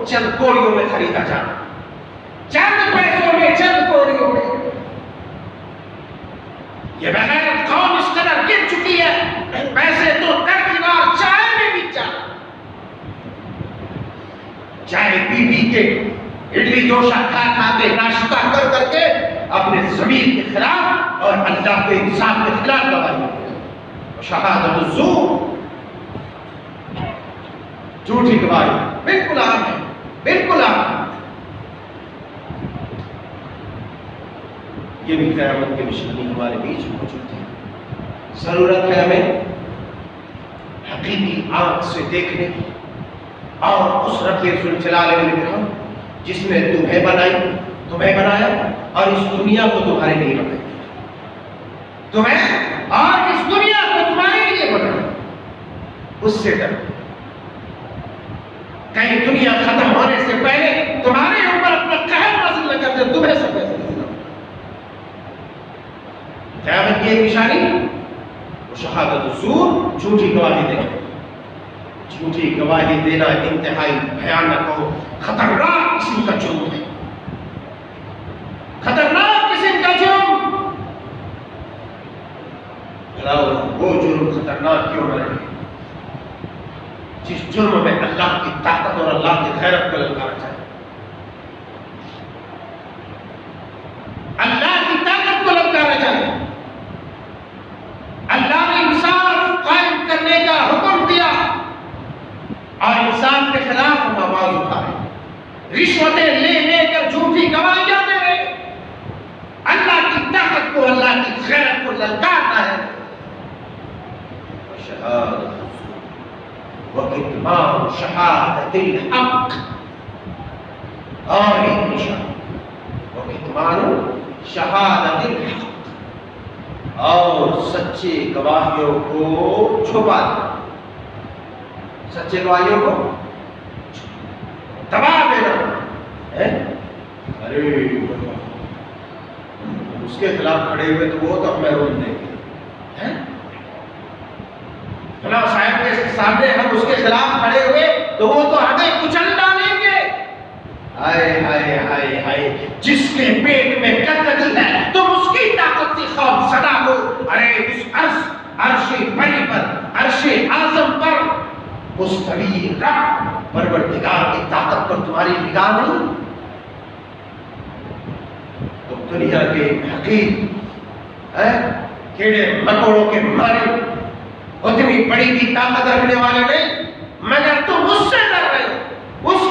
چند کوڑیوں میں خریدا جانا، چند پیسوں میں، چند کوڑیوں میں. یہ بغیرت قوم اس قدر گر چکی ہے، پیسے تو درکنار چائے میں بھی چائے پی پی کے، اڈلی ڈوسا کھا کھا کے، ناشتہ کر کر کے اپنے ضمیر کے خلاف اور اللہ کے انصاف کے خلاف گواہی، شہادت الزور، جھوٹی گواہی بالکل عام ہے، بالکل عام ہے. یہ بھی قیامت کی نشانی ہمارے بیچ موجود ہے. ضرورت ہے ہمیں حقیقی آنکھ سے دیکھنے کی، اور اس رب ذوالجلال والاکرام جس نے تمہیں بنایا اور اس دنیا کو تمہارے لیے بنایا، تمہیں اور اس دنیا کو تمہارے لیے بنایا، اس سے ڈرو. کہیں دنیا ختم ہونے سے پہلے تمہارے اوپر اپنا قہر نازل نہ کر دے، تمہیں سب ایسے قیامت کی ایک نشانی وہ شہادت الزور، جھوٹی گواہی دینا. جھوٹی گواہی دینا انتہائی بھیانک اور خطرناک قسم کا جرم ہے، خطرناک قسم کا جرم. وہ جرم خطرناک کیوں نہ رہے جس جرم میں اللہ کی طاقت اور اللہ کی غیرت کو للکارا جائے، اللہ کی طاقت کو للکارا جائے. اللہ نے انصاف قائم کرنے کا حکم دیا اور انسان کے خلاف ہم آواز اٹھائے، رشوتیں لے لے کر جھوٹی گواہیاں دے رہے. اللہ کی طاقت کو، اللہ کی غیرت کو للکارنا ہے. وَكِتْمَانُ شَهَادَةِ الْحَقِّ، اور ایک نشان وَكِتْمَانُ شَهَادَةِ الْحَقِّ، اور سچے گواہیوں کو چھپا دینا، سچے گواہیوں کو دبا دینا. ارے اس کے خلاف کھڑے ہوئے تو وہ تو ہمیں روک دیں گے، فلاں صاحب کے سامنے ہم اس کے خلاف کھڑے ہوئے تو وہ تو ہمیں کچل ڈالیں گے. ہائے ہائے ہائے ہائے، جس کے پیٹ میں قتل ہے تم اس کی طاقت سے خوف زدہ ہو. ارے اس عرش بری پر، عرش اعظم پر مستوی رب پروردگار کی طاقت پر تمہاری نگاہ نہیں؟ تو دنیا کے حقیر کیڑے مکوڑوں کے مالک اتنی بڑی کی طاقت رکھنے والے